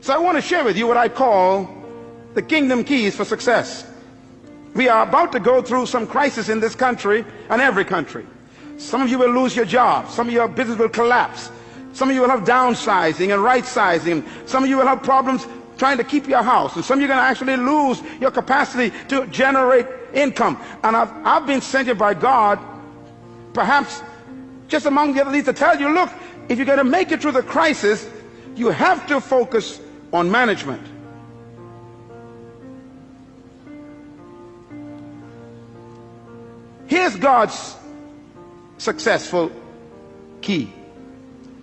So I want to share with you what I call the kingdom keys for success. We are about to go through some crisis in this country and every country. Some of you will lose your job. Some of your business will collapse. Some of you will have downsizing and right sizing. Some of you will have problems trying to keep your house. And some of you are going to actually lose your capacity to generate income. And I've been sent here by God, perhaps just among the other leaders, to tell you, look, if you're going to make it through the crisis, you have to focus on management. Here's God's successful key.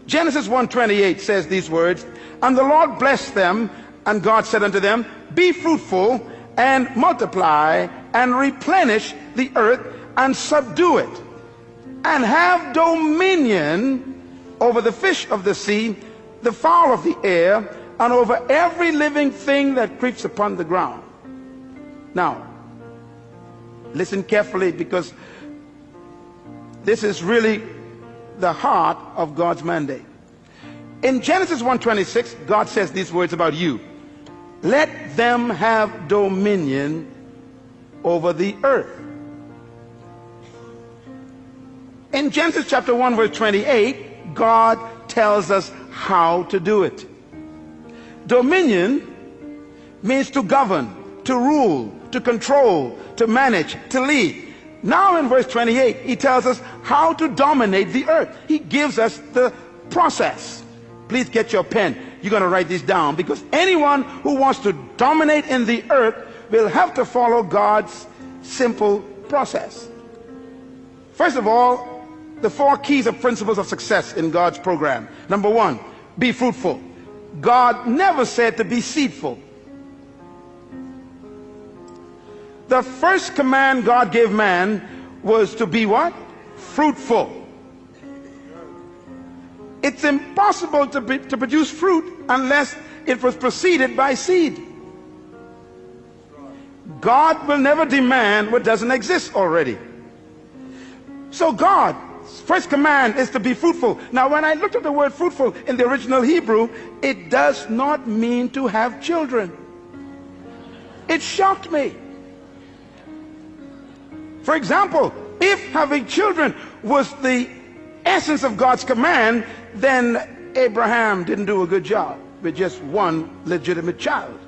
Genesis 1:28 says these words, and the Lord blessed them, and God said unto them, be fruitful and multiply and replenish the earth and subdue it, and have dominion over the fish of the sea, the fowl of the air, and over every living thing that creeps upon the ground. Now, listen carefully, because this is really the heart of God's mandate. In Genesis 1:26, God says these words about you. Let them have dominion over the earth. In Genesis chapter 1 verse 28, God tells us how to do it. Dominion means to govern, to rule, to control, to manage, to lead. Now in verse 28, he tells us how to dominate the earth. He gives us the process. Please get your pen. You're going to write this down, because anyone who wants to dominate in the earth will have to follow God's simple process. First of all, the 4 keys or principles of success in God's program. Number 1, be fruitful. God never said to be seedful. The first command God gave man was to be what? Fruitful. It's impossible to produce fruit unless it was preceded by seed. God will never demand what doesn't exist already. So God's first command is to be fruitful. Now, when I looked at the word fruitful in the original Hebrew, it does not mean to have children. It shocked me. For example, if having children was the essence of God's command, then Abraham didn't do a good job with just one legitimate child.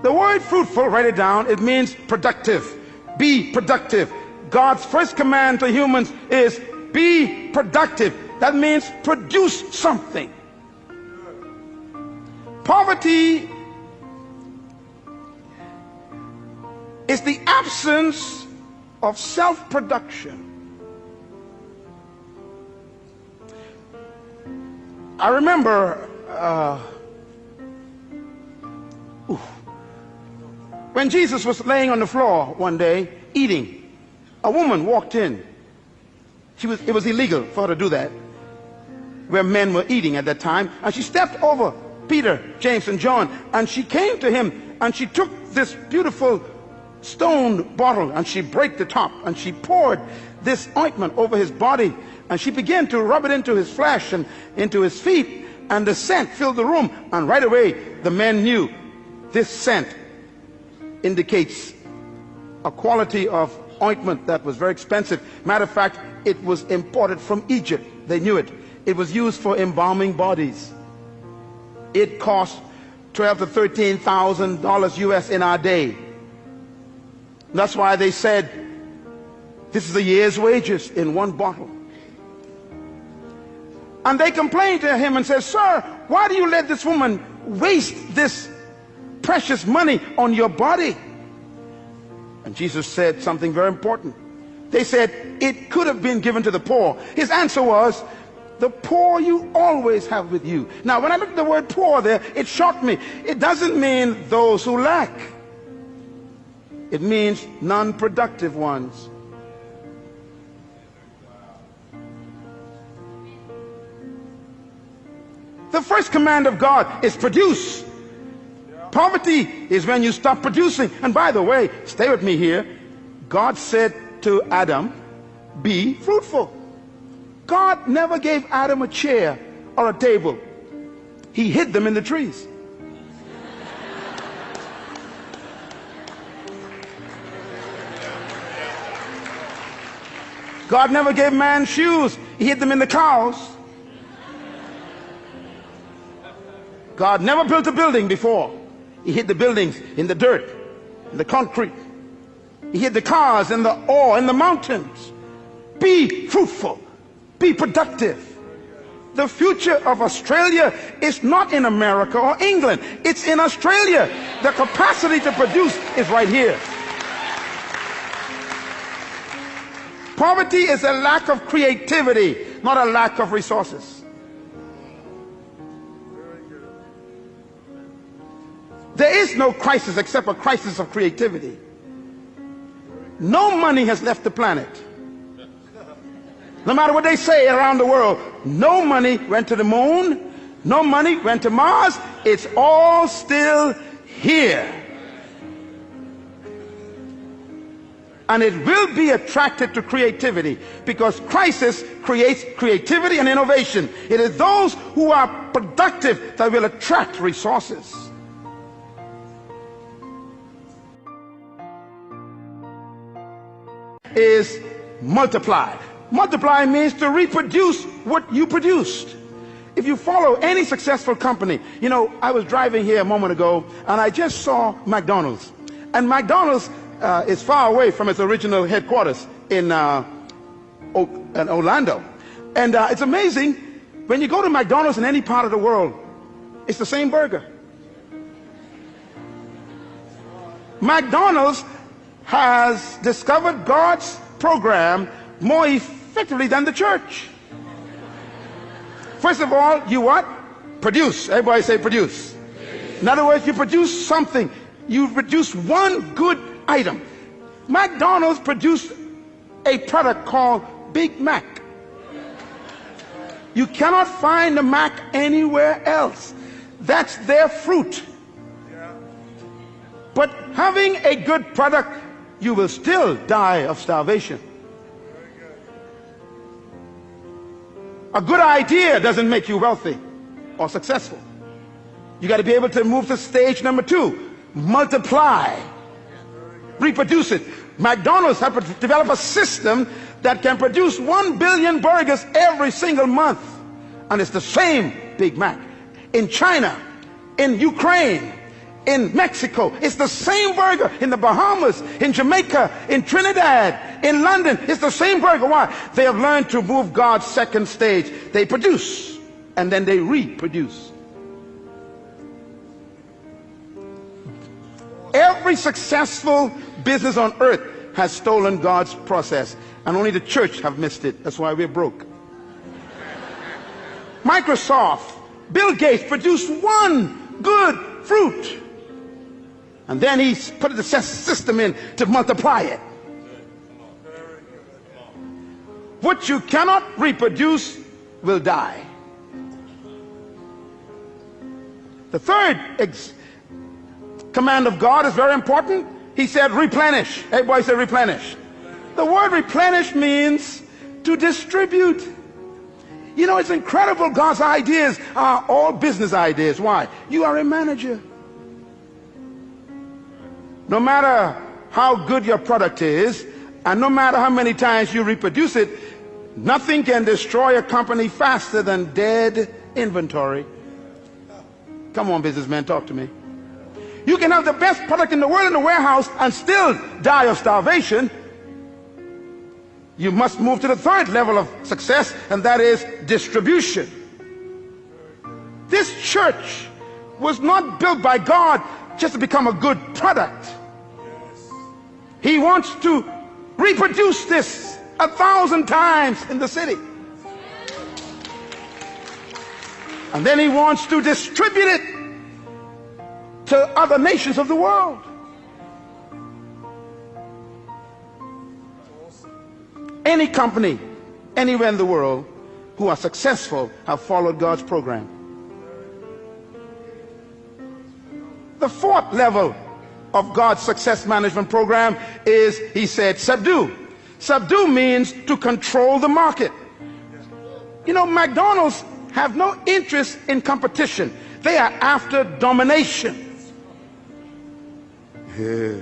The word fruitful, write it down, it means productive. Be productive. God's first command to humans is be productive. That means produce something. Poverty is the absence of self-production. I remember when Jesus was laying on the floor one day eating, a woman walked in. It was illegal for her to do that where men were eating at that time, and she stepped over Peter, James, and John, and she came to him, and she took this beautiful stone bottle, and she broke the top, and she poured this ointment over his body, and she began to rub it into his flesh and into his feet, and the scent filled the room. And right away the men knew this scent indicates a quality of ointment that was very expensive. Matter of fact, it was imported from Egypt. They knew it. It was used for embalming bodies. It cost $12,000 to $13,000 US in our day. That's why they said this is a year's wages in one bottle. And they complained to him and said, sir, why do you let this woman waste this precious money on your body? And Jesus said something very important. They said it could have been given to the poor. His answer was, the poor you always have with you. Now, when I looked at the word poor there, it shocked me. It doesn't mean those who lack. It means non-productive ones. The first command of God is produce. Poverty is when you stop producing. And by the way, stay with me here. God said to Adam, be fruitful. God never gave Adam a chair or a table. He hid them in the trees. God never gave man shoes. He hid them in the cows. God never built a building before. He hid the buildings in the dirt, in the concrete. He hid the cars in the ore, in the mountains. Be fruitful. Be productive. The future of Australia is not in America or England. It's in Australia. The capacity to produce is right here. Poverty is a lack of creativity, not a lack of resources. There is no crisis except a crisis of creativity. No money has left the planet. No matter what they say around the world, no money went to the moon, no money went to Mars. It's all still here. And it will be attracted to creativity, because crisis creates creativity and innovation. It is those who are productive that will attract resources. Is multiply. Multiply means to reproduce what you produced. If you follow any successful company, you know, I was driving here a moment ago and I just saw McDonald's. And McDonald's is far away from its original headquarters in Orlando. And it's amazing, when you go to McDonald's in any part of the world, it's the same burger. McDonald's has discovered God's program more effectively than the church. First of all, you what? Produce. Everybody say produce. In other words, you produce something. You produce one good item. McDonald's produced a product called Big Mac. You cannot find the Mac anywhere else. That's their fruit. But having a good product, you will still die of starvation. A good idea doesn't make you wealthy or successful. You got to be able to move to stage number 2. Multiply. Reproduce it. McDonald's have to develop a system that can produce 1 billion burgers every single month. And it's the same Big Mac. In China, in Ukraine, in Mexico, it's the same burger. In the Bahamas, in Jamaica, in Trinidad, in London, it's the same burger. Why? They have learned to move God's second stage. They produce and then they reproduce. Every successful business on earth has stolen God's process, and only the church have missed it. That's why we're broke. Microsoft, Bill Gates produced one good fruit, and then he put the system in to multiply it. What you cannot reproduce will die. The third command of God is very important. He said replenish. Everybody say replenish. The word replenish means to distribute. You know, it's incredible. God's ideas are all business ideas. Why? You are a manager. No matter how good your product is, and no matter how many times you reproduce it, nothing can destroy a company faster than dead inventory. Come on, businessmen, talk to me. You can have the best product in the world in the warehouse and still die of starvation. You must move to the third level of success, and that is distribution. This church was not built by God just to become a good product. He wants to reproduce this 1,000 times in the city. And then he wants to distribute it to other nations of the world. Any company, anywhere in the world, who are successful have followed God's program. The fourth level of God's success management program is, he said, subdue. Subdue means to control the market. You know, McDonald's have no interest in competition. They are after domination. Yeah.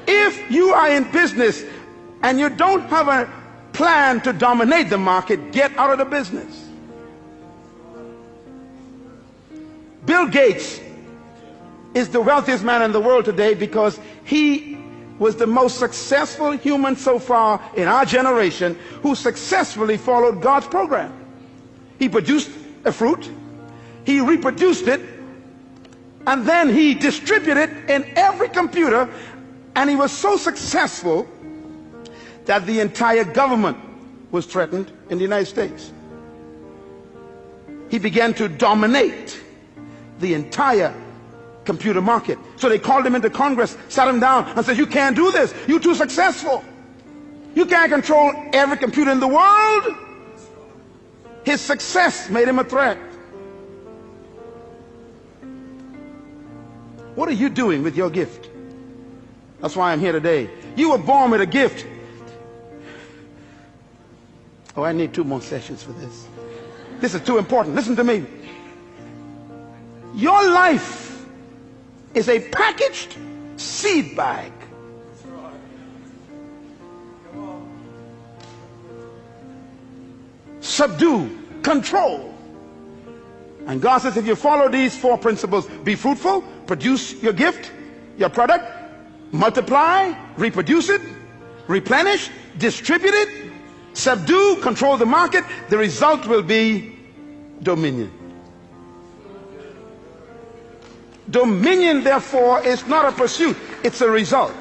If you are in business and you don't have a plan to dominate the market, get out of the business. Bill Gates is the wealthiest man in the world today because he was the most successful human so far in our generation who successfully followed God's program. He produced a fruit, he reproduced it, and then he distributed it in every computer, and he was so successful that the entire government was threatened in the United States. He began to dominate the entire computer market. So they called him into Congress, sat him down, and said, "You can't do this. You're too successful. You can't control every computer in the world." His success made him a threat. What are you doing with your gift? That's why I'm here today. You were born with a gift. Oh, I need 2 more sessions for this. This is too important. Listen to me. Your life is a packaged seed bag. Subdue, control. And God says if you follow these 4 principles, be fruitful, produce your gift, your product, multiply, reproduce it, replenish, distribute it, subdue, control the market, the result will be dominion. Dominion, therefore, is not a pursuit, it's a result.